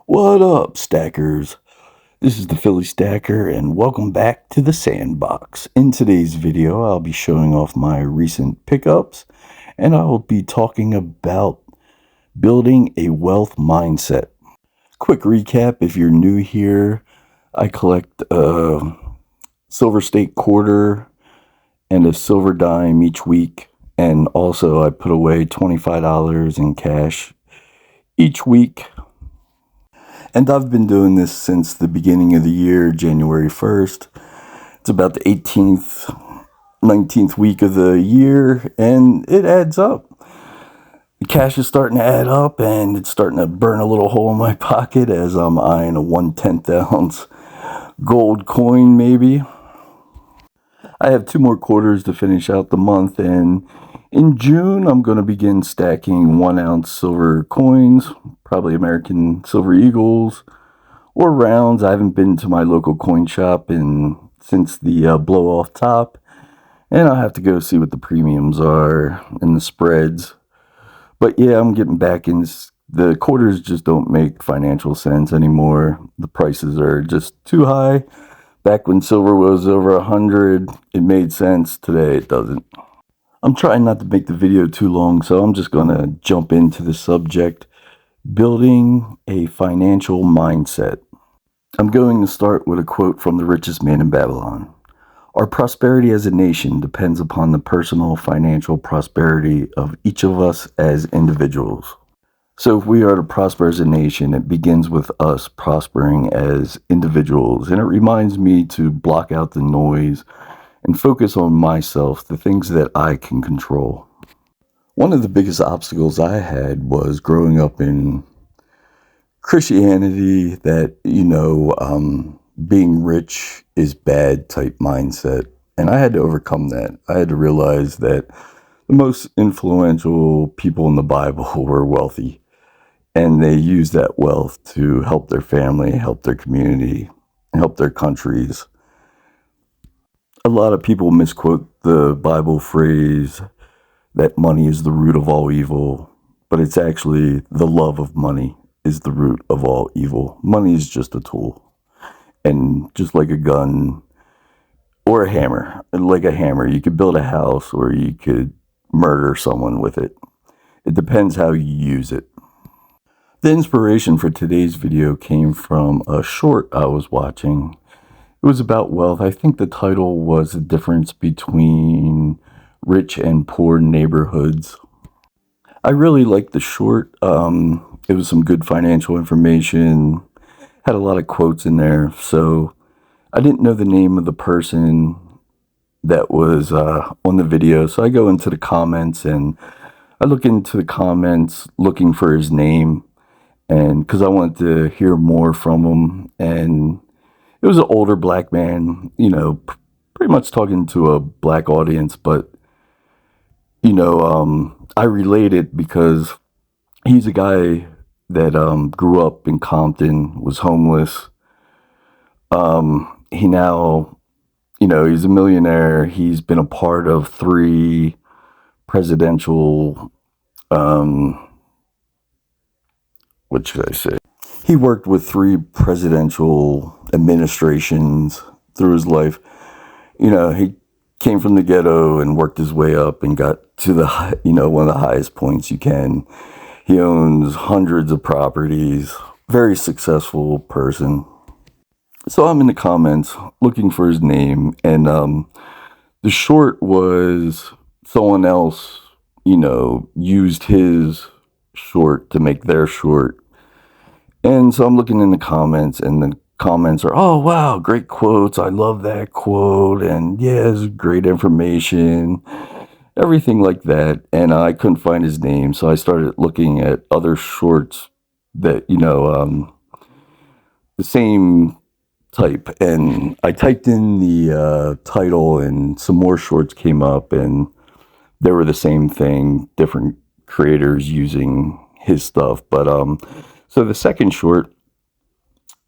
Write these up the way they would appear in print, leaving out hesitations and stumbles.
What up, stackers? This is the Philly Stacker, and welcome back to the Sandbox. In today's video, I'll be showing off my recent pickups, and I will be talking about building a wealth mindset. Quick recap if you're new here, I collect a silver state quarter and a silver dime each week, and also I put away $25 in cash each week. And I've been doing this since the beginning of the year, January 1st. It's about the 18th, 19th week of the year, and it adds up. The cash is starting to add up, and it's starting to burn a little hole in my pocket as I'm eyeing a 1/10 ounce gold coin, maybe. I have 2 more quarters to finish out the month, and in June, I'm going to begin stacking 1 ounce silver coins, probably American Silver Eagles, or rounds. I haven't been to my local coin shop since the blow off top, and I'll have to go see what the premiums are and the spreads. But yeah, I'm getting back in. The quarters just don't make financial sense anymore. The prices are just too high. Back when silver was over 100, it made sense. Today, it doesn't. I'm trying not to make the video too long, so I'm just going to jump into the subject, building a financial mindset. I'm going to start with a quote from the richest man in Babylon. Our prosperity as a nation depends upon the personal financial prosperity of each of us as individuals. So if we are to prosper as a nation, it begins with us prospering as individuals. And it reminds me to block out the noise and focus on myself, the things that I can control. One of the biggest obstacles I had was growing up in Christianity, that, being rich is bad type mindset. And I had to overcome that. I had to realize that the most influential people in the Bible were wealthy, and they used that wealth to help their family, help their community, help their countries. A lot of people misquote the Bible phrase that money is the root of all evil, but it's actually the love of money is the root of all evil. Money is just a tool. And just like a gun or a hammer, you could build a house or you could murder someone with it. It depends how you use it. The inspiration for today's video came from a short I was watching. It was about wealth. I think the title was The Difference Between Rich and Poor Neighborhoods. I really liked the short. It was some good financial information, had a lot of quotes in there. So I didn't know the name of the person that was on the video. So I go into the comments and I look into the comments looking for his name, and because I wanted to hear more from him. And it was an older black man, pretty much talking to a black audience, but, I related because he's a guy that grew up in Compton, was homeless. He now, he's a millionaire. He's been a part of 3 presidential, what should I say? He worked with 3 presidential administrations through his life. He came from the ghetto and worked his way up and got to the, one of the highest points you can. He owns hundreds of properties, very successful person. So I'm in the comments looking for his name, and the short was someone else, used his short to make their short. And so I'm looking in the comments, and the comments are, oh, wow, great quotes. I love that quote. And yeah, it's great information, everything like that. And I couldn't find his name. So I started looking at other shorts that, the same type. And I typed in the title, and some more shorts came up, and they were the same thing, different creators using his stuff. But so the second short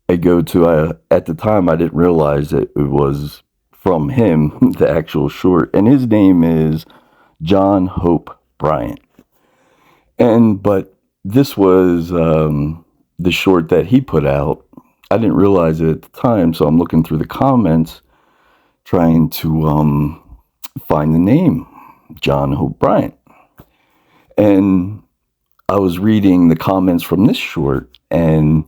I go to, at the time I didn't realize that it was from him, the actual short, and his name is John Hope Bryant. But this was the short that he put out. I didn't realize it at the time, so I'm looking through the comments trying to find the name, John Hope Bryant. And I was reading the comments from this short, and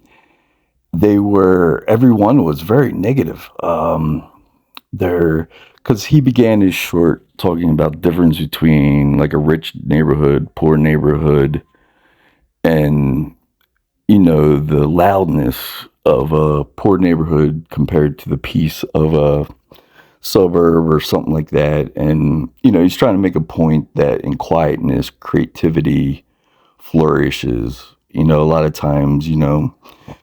everyone was very negative. Because he began his short talking about the difference between like a rich neighborhood, poor neighborhood, and the loudness of a poor neighborhood compared to the peace of a suburb or something like that. And he's trying to make a point that in quietness, creativity flourishes. A lot of times, if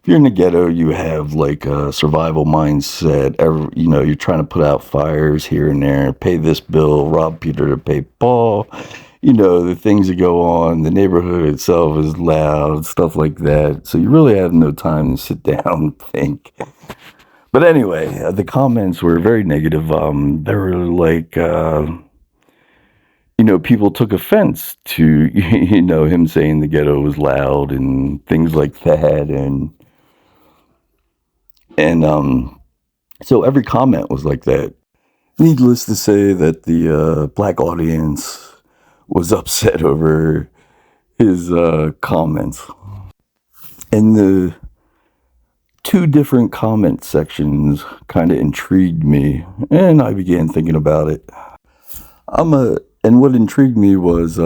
you're in the ghetto, you have like a survival mindset. You're trying to put out fires here and there, pay this bill, rob Peter to pay Paul. The things that go on, the neighborhood itself is loud, stuff like that. So you really have no time to sit down and think. But anyway, the comments were very negative. They were like, people took offense to, him saying the ghetto was loud and things like that. And so every comment was like that. Needless to say that the black audience was upset over his comments. And the two different comment sections kind of intrigued me, and I began thinking about it. And what intrigued me was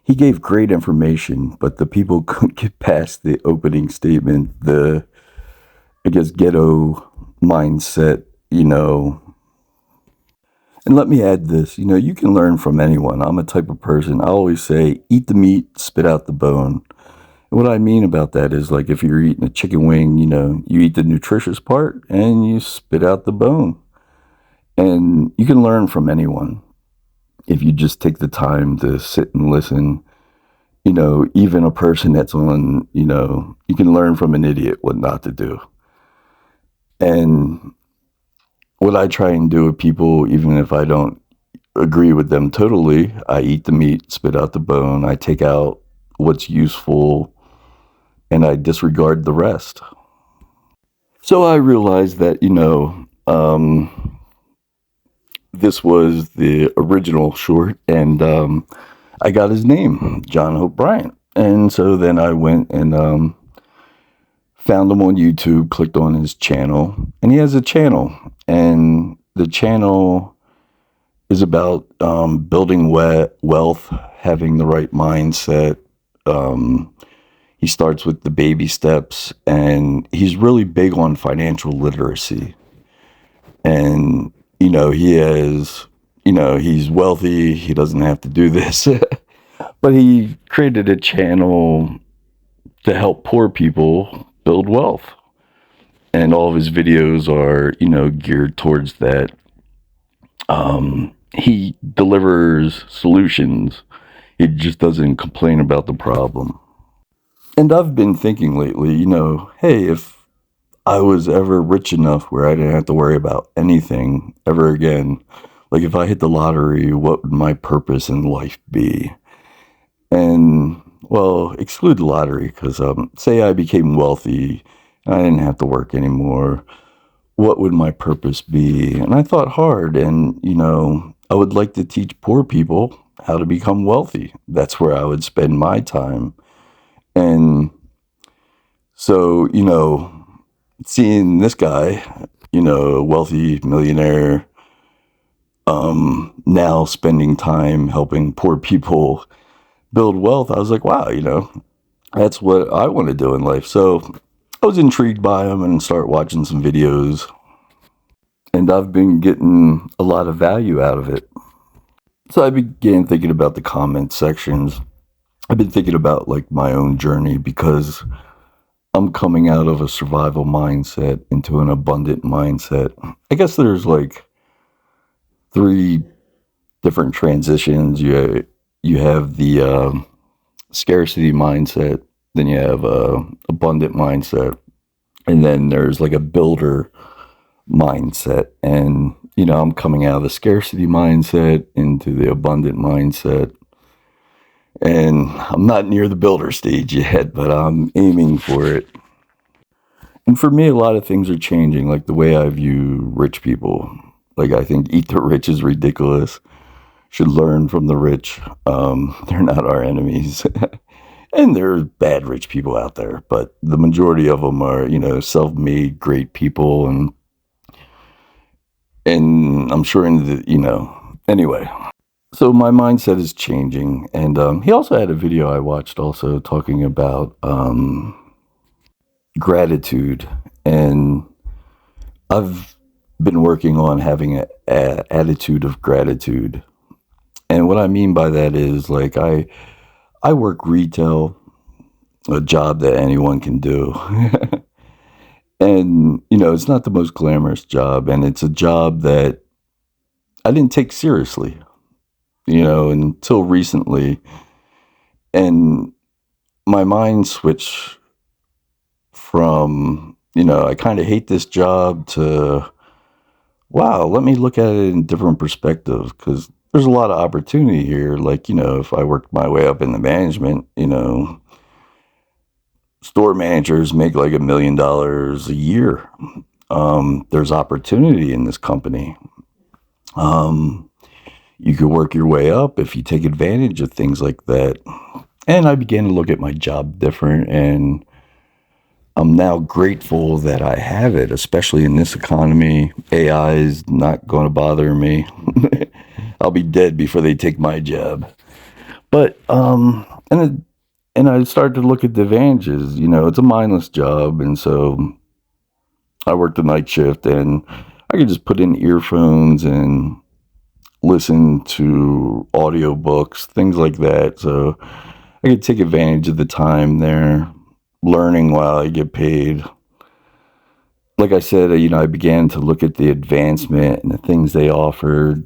he gave great information, but the people couldn't get past the opening statement, the, I guess, ghetto mindset, And let me add this, you can learn from anyone. I'm a type of person, I always say, eat the meat, spit out the bone. And what I mean about that is, like, if you're eating a chicken wing, you eat the nutritious part and you spit out the bone. And you can learn from anyone if you just take the time to sit and listen. Even a person that's on, you can learn from an idiot what not to do. And what I try and do with people, even if I don't agree with them totally, I eat the meat, spit out the bone, I take out what's useful, and I disregard the rest. So I realized that, this was the original short, and I got his name, John Hope Bryant. And so then I went and found him on YouTube, clicked on his channel, and he has a channel. And the channel is about building wealth, having the right mindset. He starts with the baby steps, and he's really big on financial literacy. And, he has, he's wealthy. He doesn't have to do this. But he created a channel to help poor people build wealth. And all of his videos are, geared towards that. He delivers solutions. He just doesn't complain about the problem. And I've been thinking lately, hey, if I was ever rich enough where I didn't have to worry about anything ever again, like if I hit the lottery, what would my purpose in life be? And, well, exclude the lottery, because say I became wealthy, I didn't have to work anymore, what would my purpose be? And I thought hard, and, I would like to teach poor people how to become wealthy. That's where I would spend my time. And so, seeing this guy, a wealthy millionaire, now spending time helping poor people build wealth, I was like, wow, that's what I want to do in life. So I was intrigued by him and started watching some videos, and I've been getting a lot of value out of it. So I began thinking about the comment sections. I've been thinking about like my own journey, because I'm coming out of a survival mindset into an abundant mindset. I guess there's like 3 different transitions. You have the scarcity mindset, then you have a abundant mindset, and then there's like a builder mindset. And I'm coming out of the scarcity mindset into the abundant mindset. And I'm not near the builder stage yet, but I'm aiming for it. And for me, a lot of things are changing, like the way I view rich people. Like, I think eat the rich is ridiculous. Should learn from the rich. They're not our enemies. And there are bad rich people out there, but the majority of them are, self-made great people. And I'm sure anyway. So my mindset is changing. And he also had a video I watched also talking about gratitude. And I've been working on having a attitude of gratitude. And what I mean by that is like I work retail, a job that anyone can do. And it's not the most glamorous job, and it's a job that I didn't take seriously, until recently. And my mind switched from, I kind of hate this job to, wow, let me look at it in different perspectives because there's a lot of opportunity here. Like, if I worked my way up in the management, store managers make like $1 million a year. There's opportunity in this company. You could work your way up if you take advantage of things like that. And I began to look at my job different, and I'm now grateful that I have it, especially in this economy. AI is not going to bother me. I'll be dead before they take my job. But and I started to look at the advantages. It's a mindless job, and so I worked the night shift, and I could just put in earphones and listen to audiobooks, things like that. So I could take advantage of the time there, learning while I get paid. Like I said, I began to look at the advancement and the things they offered,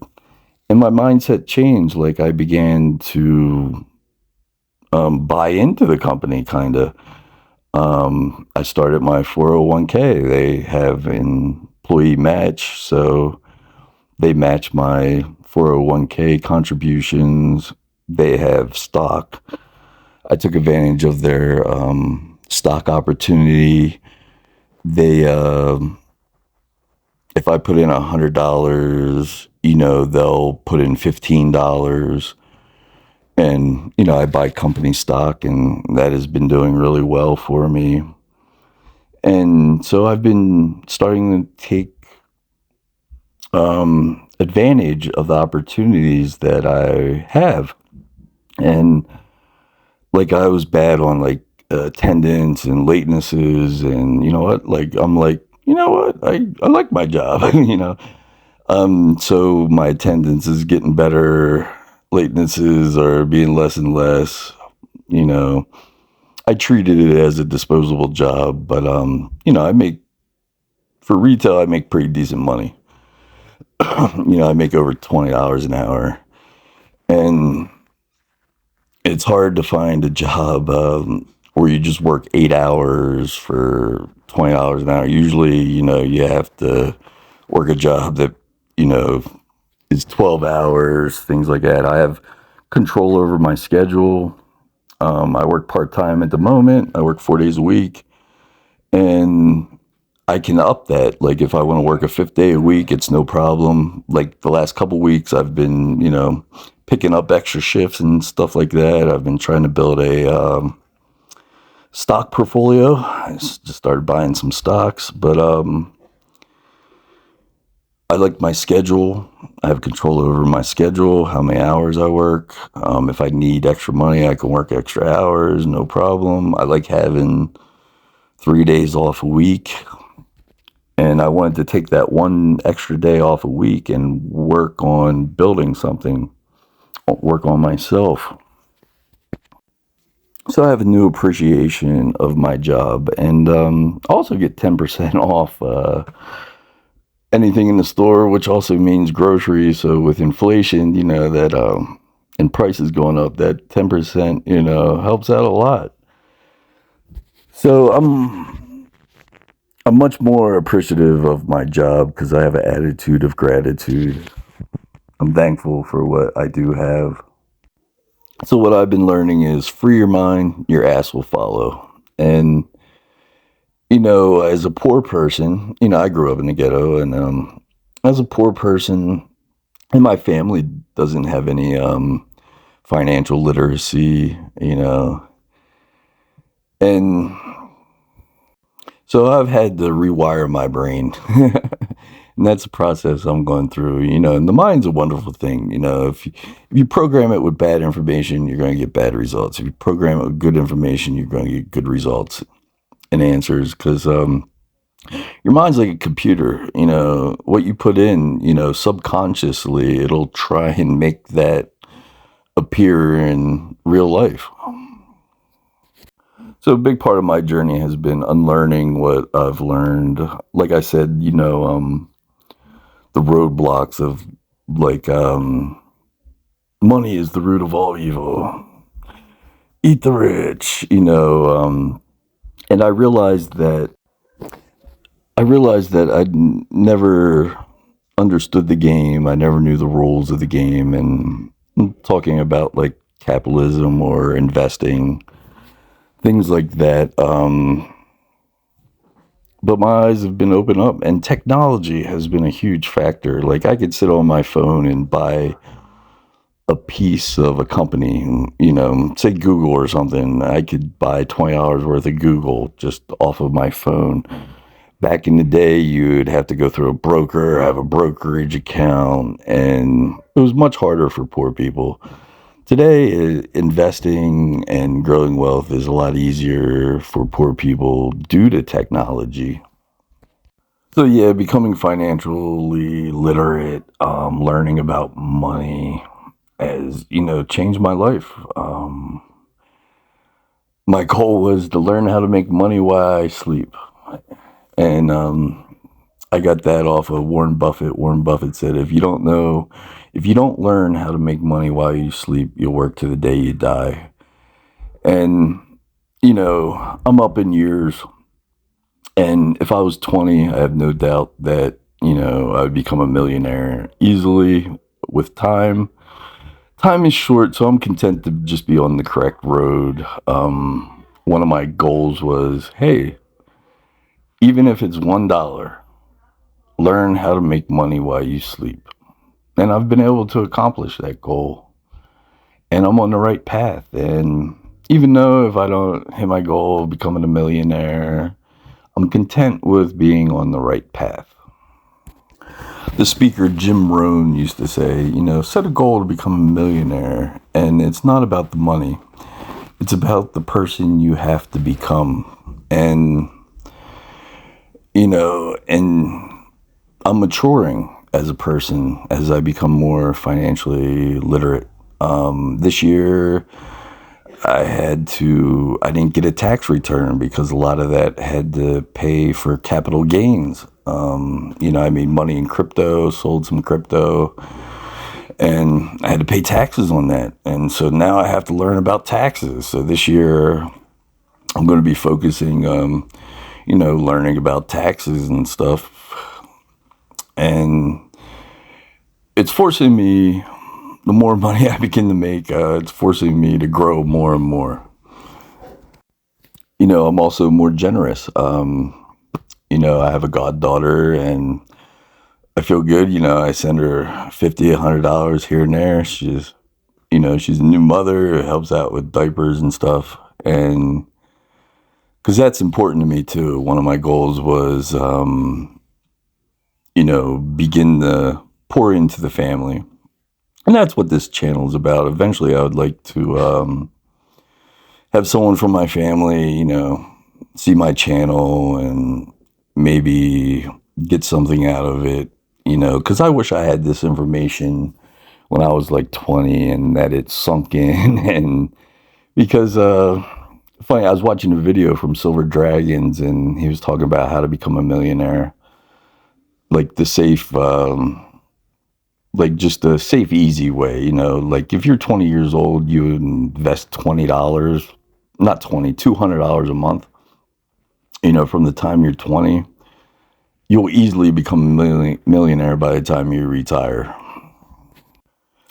and my mindset changed. Like I began to buy into the company, kind of. I started my 401k. They have an employee match, so they match my 401k contributions. They have stock. I took advantage of their stock opportunity. They, if I put in $100, they'll put in $15. And, I buy company stock, and that has been doing really well for me. And so I've been starting to take advantage of the opportunities that I have. And like I was bad on like attendance and latenesses, and I'm like, I like my job, So my attendance is getting better, latenesses are being less and less, you know. I treated it as a disposable job, but I make for retail I make pretty decent money. I make over $20 an hour, and it's hard to find a job where you just work 8 hours for $20 an hour. Usually, you have to work a job that, is 12 hours, things like that. I have control over my schedule. I work part-time at the moment. I work 4 days a week, and I can up that. Like if I want to work a fifth day a week, it's no problem. Like the last couple weeks, I've been, picking up extra shifts and stuff like that. I've been trying to build a stock portfolio. I just started buying some stocks, but I like my schedule. I have control over my schedule, how many hours I work. If I need extra money, I can work extra hours, no problem. I like having 3 days off a week. And I wanted to take that one extra day off a week and work on building something, work on myself. So I have a new appreciation of my job, and also get 10% off anything in the store, which also means groceries. So with inflation, that and prices going up, that 10%, helps out a lot. So I'm much more appreciative of my job because I have an attitude of gratitude. I'm thankful for what I do have. So what I've been learning is free your mind, your ass will follow. And as a poor person, I grew up in the ghetto, and as a poor person, and my family doesn't have any financial literacy, and so I've had to rewire my brain. And that's a process I'm going through, and the mind's a wonderful thing. If you program it with bad information, you're going to get bad results. If you program it with good information, you're going to get good results and answers, because your mind's like a computer. What you put in, subconsciously, it'll try and make that appear in real life. So a big part of my journey has been unlearning what I've learned. Like I said, the roadblocks of, like, money is the root of all evil. Eat the rich, and I realized that I'd never understood the game. I never knew the rules of the game, and I'm talking about like capitalism or investing, things like that. But my eyes have been opened up, and technology has been a huge factor. Like, I could sit on my phone and buy a piece of a company, say Google or something. I could buy $20 worth of Google just off of my phone. Back in the day, you'd have to go through a broker, have a brokerage account, and it was much harder for poor people. Today, investing and growing wealth is a lot easier for poor people due to technology. So yeah, becoming financially literate, learning about money has, changed my life. My goal was to learn how to make money while I sleep. And I got that off of Warren Buffett. Warren Buffett said, if you don't learn how to make money while you sleep, you'll work to the day you die. And, I'm up in years. And if I was 20, I have no doubt that, I would become a millionaire easily with time. Time is short, so I'm content to just be on the correct road. One of my goals was, hey, even if it's $1, learn how to make money while you sleep. And I've been able to accomplish that goal. And I'm on the right path. And even though if I don't hit my goal of becoming a millionaire, I'm content with being on the right path. The speaker Jim Rohn used to say, set a goal to become a millionaire. And it's not about the money, it's about the person you have to become. And, and I'm maturing as a person as I become more financially literate. This year, I didn't get a tax return because a lot of that had to pay for capital gains. I made money in crypto, sold some crypto, and I had to pay taxes on that. And so now I have to learn about taxes. So this year, I'm going to be focusing, learning about taxes and stuff. And it's forcing me, the more money I begin to make, it's forcing me to grow more and more. I'm also more generous. I have a goddaughter, and I feel good. I send her $50, $100 here and there. She's a new mother, helps out with diapers and stuff. And because that's important to me too. One of my goals was, begin to pour into the family. And that's what this channel is about. Eventually, I would like to have someone from my family, see my channel and maybe get something out of it, because I wish I had this information when I was like 20 and that it sunk in. And because, funny, I was watching a video from Silver Dragons, and he was talking about how to become a millionaire, like the safe, like just a safe, easy way, like if you're 20 years old, you invest $20, not 20, $200 a month, from the time you're 20, you'll easily become a millionaire by the time you retire.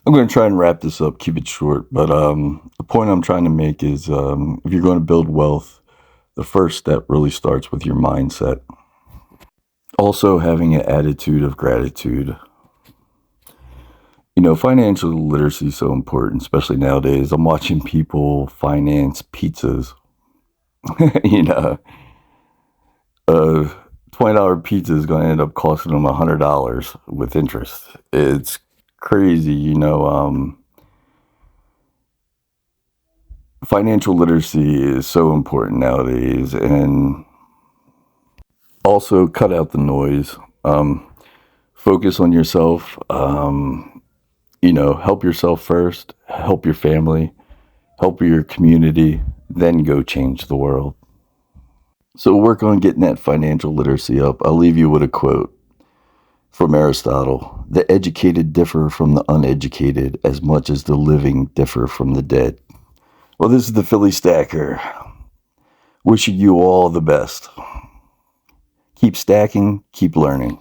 I'm going to try and wrap this up, keep it short. But the point I'm trying to make is if you're going to build wealth, the first step really starts with your mindset. Also, having an attitude of gratitude. Financial literacy is so important, especially nowadays. I'm watching people finance pizzas. you know, a $20 pizza is going to end up costing them $100 with interest. It's crazy, Financial literacy is so important nowadays, and also cut out the noise. Focus on yourself. Help yourself first. Help your family. Help your community. Then go change the world. So work on getting that financial literacy up. I'll leave you with a quote from Aristotle. The educated differ from the uneducated as much as the living differ from the dead. Well, this is the Philly Stacker. Wishing you all the best. Keep stacking, keep learning.